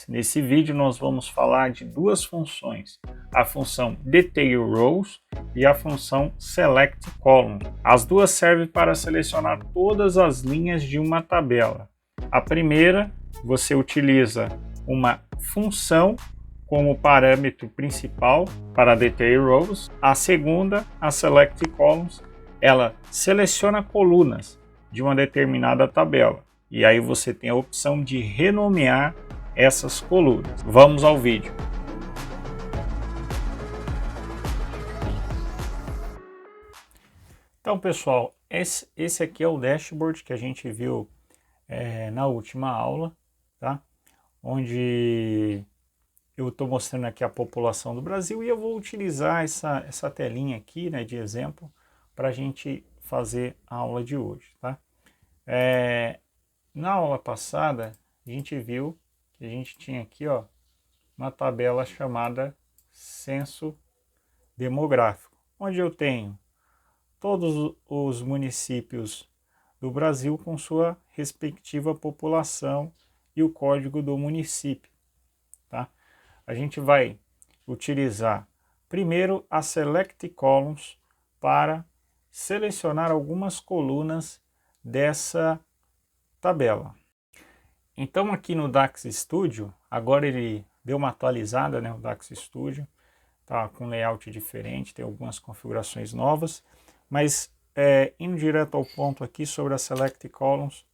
vocês. Nesse vídeo nós vamos falar de duas funções, a função Detail Rows e a função Select Column. As duas servem para selecionar todas as linhas de uma tabela. A primeira, você utiliza uma função como parâmetro principal para Detail Rows. A segunda, a Select Columns, ela seleciona colunas de uma determinada tabela. E aí você tem a opção de renomear essas colunas. Vamos ao vídeo. Então, pessoal, esse aqui é o dashboard que a gente viu na última aula, tá? Onde eu estou mostrando aqui a população do Brasil e eu vou utilizar essa telinha aqui, né, de exemplo para a gente fazer a aula de hoje, tá? Na aula passada, a gente viu que a gente tinha aqui, ó, uma tabela chamada Censo Demográfico, onde eu tenho todos os municípios do Brasil com sua respectiva população e o código do município, tá? A gente vai utilizar primeiro a Select Columns para selecionar algumas colunas dessa tabela. Então aqui no DAX Studio, agora ele deu uma atualizada, né, o DAX Studio, tá com layout diferente, tem algumas configurações novas, mas indo direto ao ponto aqui sobre a Select Columns,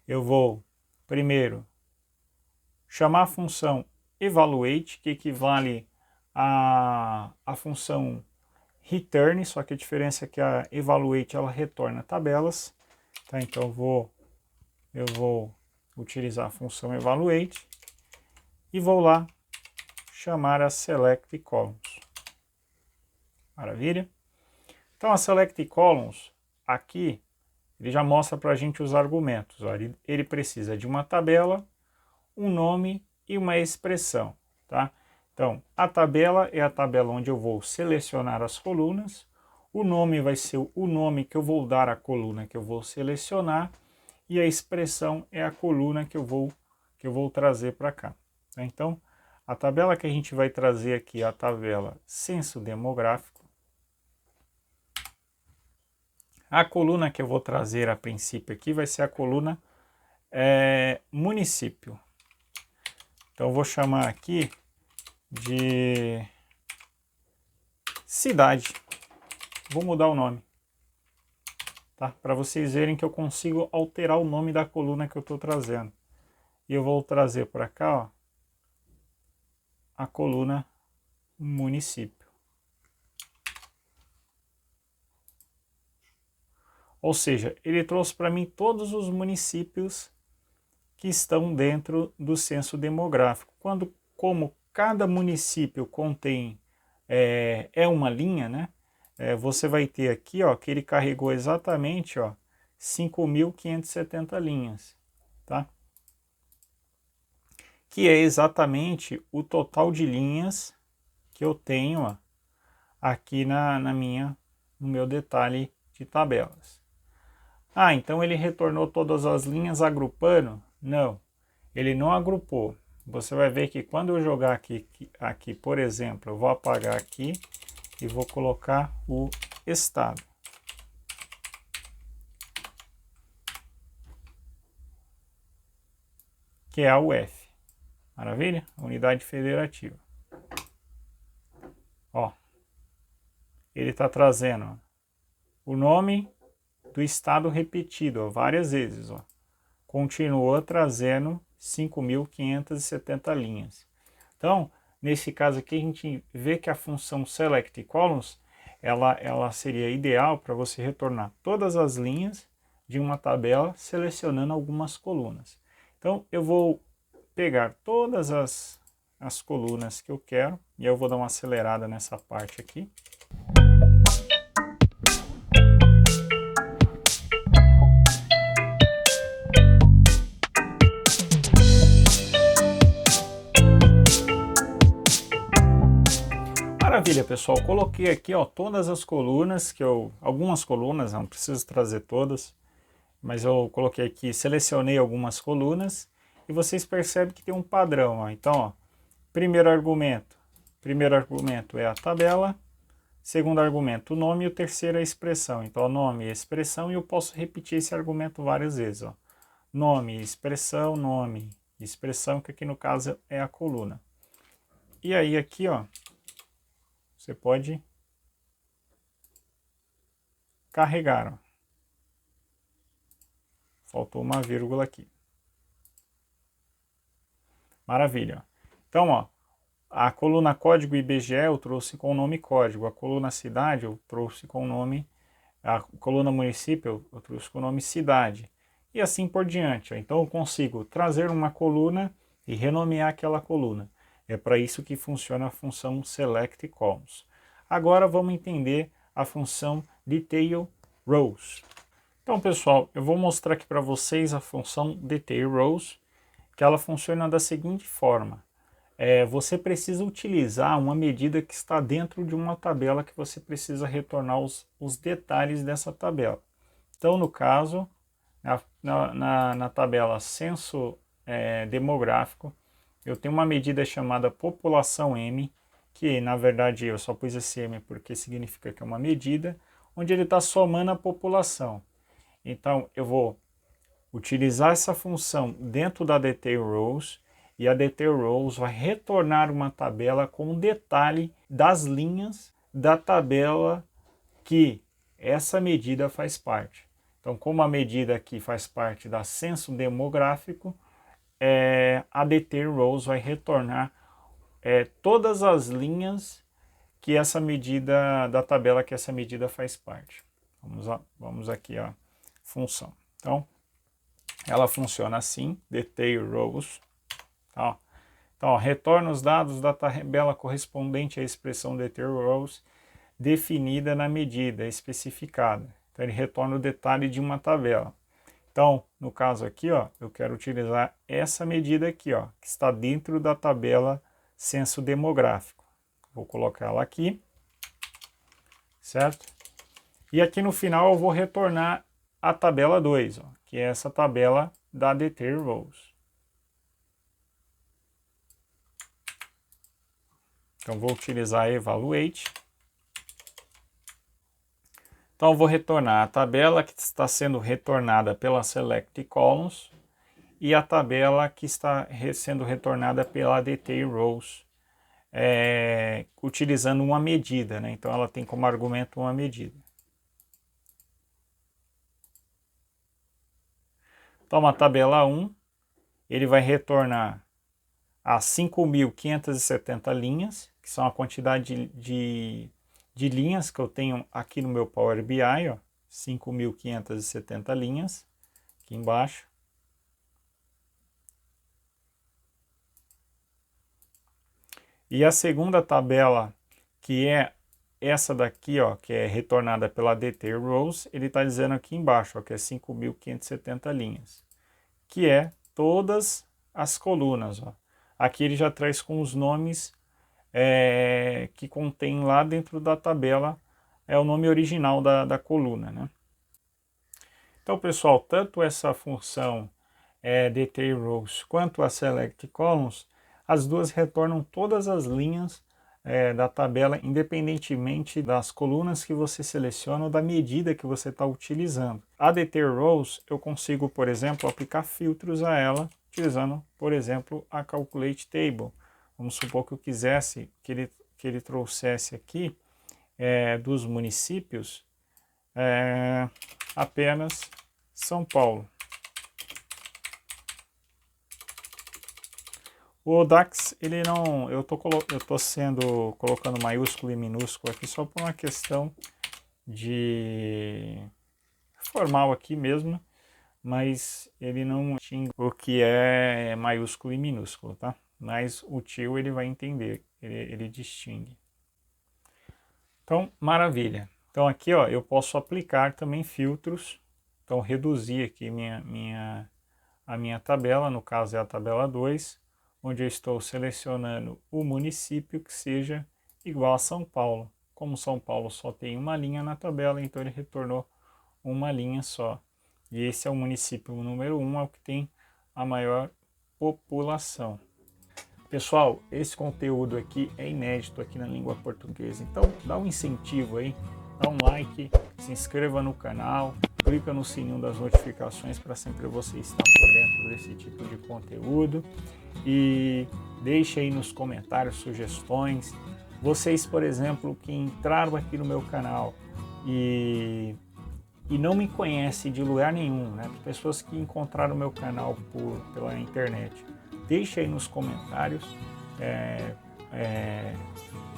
eu vou primeiro chamar a função Evaluate, que equivale à função Return, só que a diferença é que a Evaluate ela retorna tabelas, tá? Então eu vou utilizar a função Evaluate e vou lá chamar a Select Columns. Maravilha? Então a Select Columns aqui, ele já mostra para a gente os argumentos. Ó, ele precisa de uma tabela, um nome e uma expressão, tá? Então a tabela é a tabela onde eu vou selecionar as colunas, o nome vai ser o nome que eu vou dar à coluna que eu vou selecionar, e a expressão é a coluna que eu vou trazer para cá. Então, a tabela que a gente vai trazer aqui é a tabela Censo Demográfico. A coluna que eu vou trazer a princípio aqui vai ser a coluna Município. Então, eu vou chamar aqui de Cidade. Vou mudar o nome, tá? Para vocês verem que eu consigo alterar o nome da coluna que eu estou trazendo. E eu vou trazer para cá, ó, a coluna Município. Ou seja, ele trouxe para mim todos os municípios que estão dentro do censo demográfico. Como cada município contém uma linha, né? Você vai ter aqui, ó, que ele carregou exatamente, ó, 5.570 linhas, tá? Que é exatamente o total de linhas que eu tenho, ó, aqui no meu detalhe de tabelas. Ah, então ele retornou todas as linhas agrupando? Não, ele não agrupou. Você vai ver que quando eu jogar aqui, por exemplo, eu vou apagar aqui e vou colocar o estado. Que é a UF. Maravilha? Unidade Federativa. Ó, ele está trazendo, ó, o nome do estado repetido, ó, várias vezes. Ó. Continua trazendo 5.570 linhas. Então, nesse caso aqui, a gente vê que a função Select Columns, ela seria ideal para você retornar todas as linhas de uma tabela, selecionando algumas colunas. Então, eu vou pegar todas as colunas que eu quero, e eu vou dar uma acelerada nessa parte aqui. Maravilha, pessoal, coloquei aqui, ó, todas as colunas algumas colunas, não preciso trazer todas, mas eu coloquei aqui, selecionei algumas colunas e vocês percebem que tem um padrão. Ó. Então, ó, primeiro argumento é a tabela, segundo argumento o nome e o terceiro é a expressão. Então, nome e expressão, e eu posso repetir esse argumento várias vezes. Ó. Nome, expressão, que aqui no caso é a coluna. E aí aqui, ó, você pode carregar. Ó. Faltou uma vírgula aqui. Maravilha. Então, ó, a coluna código IBGE eu trouxe com o nome código. A coluna cidade eu trouxe com o nome... A coluna município eu trouxe com o nome cidade. E assim por diante. Ó. Então eu consigo trazer uma coluna e renomear aquela coluna. É para isso que funciona a função select columns. Agora vamos entender a função detail rows. Então, pessoal, eu vou mostrar aqui para vocês a função detail rows, que ela funciona da seguinte forma. Você precisa utilizar uma medida que está dentro de uma tabela que você precisa retornar os detalhes dessa tabela. Então, no caso, na tabela censo demográfico, eu tenho uma medida chamada população M, que na verdade eu só pus esse M porque significa que é uma medida, onde ele está somando a população. Então eu vou utilizar essa função dentro da detail rows, e a detail rows vai retornar uma tabela com um detalhe das linhas da tabela que essa medida faz parte. Então, como a medida aqui faz parte da censo demográfico, a detail rows vai retornar todas as linhas que essa medida, da tabela que essa medida faz parte. Vamos aqui a função. Então, ela funciona assim, detail rows. Tá? Então, ó, retorna os dados da tabela correspondente à expressão detail rows definida na medida especificada. Então, ele retorna o detalhe de uma tabela. Então, no caso aqui, ó, eu quero utilizar essa medida aqui, ó, que está dentro da tabela censo demográfico. Vou colocar ela aqui, certo? E aqui no final eu vou retornar a tabela 2, ó, que é essa tabela da detail rows. Então, vou utilizar evaluate. Então, eu vou retornar a tabela que está sendo retornada pela select columns e a tabela que está sendo retornada pela detail rows, utilizando uma medida, né? Então, ela tem como argumento uma medida. Então, a tabela 1, ele vai retornar as 5.570 linhas, que são a quantidade de linhas que eu tenho aqui no meu Power BI, ó, 5.570 linhas, aqui embaixo. E a segunda tabela, que é essa daqui, ó, que é retornada pela detail rows, ele está dizendo aqui embaixo, ó, que é 5.570 linhas, que é todas as colunas. Ó. Aqui ele já traz com os nomes que contém lá dentro da tabela, é o nome original da coluna, né? Então, pessoal, tanto essa função detail rows quanto a select columns, as duas retornam todas as linhas da tabela, independentemente das colunas que você seleciona ou da medida que você está utilizando. A detail rows, eu consigo, por exemplo, aplicar filtros a ela, utilizando, por exemplo, a calculate table. Vamos supor que eu quisesse que ele trouxesse aqui dos municípios apenas São Paulo. O DAX, ele não, eu tô colocando maiúsculo e minúsculo aqui só por uma questão de formal aqui mesmo, mas ele não distingue o que é maiúsculo e minúsculo, tá? Mas o tio ele vai entender, ele distingue. Então, maravilha. Então aqui, ó, eu posso aplicar também filtros, então reduzir aqui a minha tabela, no caso é a tabela 2, onde eu estou selecionando o município que seja igual a São Paulo. Como São Paulo só tem uma linha na tabela, então ele retornou uma linha só. E esse é o município número 1, é o que tem a maior população. Pessoal, esse conteúdo aqui é inédito aqui na língua portuguesa, então dá um incentivo aí, dá um like, se inscreva no canal, clica no sininho das notificações para sempre você estar por dentro desse tipo de conteúdo e deixe aí nos comentários sugestões. Vocês, por exemplo, que entraram aqui no meu canal e não me conhecem de lugar nenhum, né? Pessoas que encontraram o meu canal pela internet, deixe aí nos comentários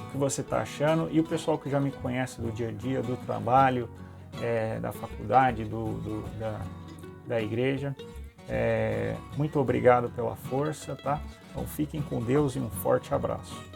o que você está achando. E o pessoal que já me conhece do dia a dia, do trabalho, da faculdade, da igreja, muito obrigado pela força, tá? Então fiquem com Deus e um forte abraço.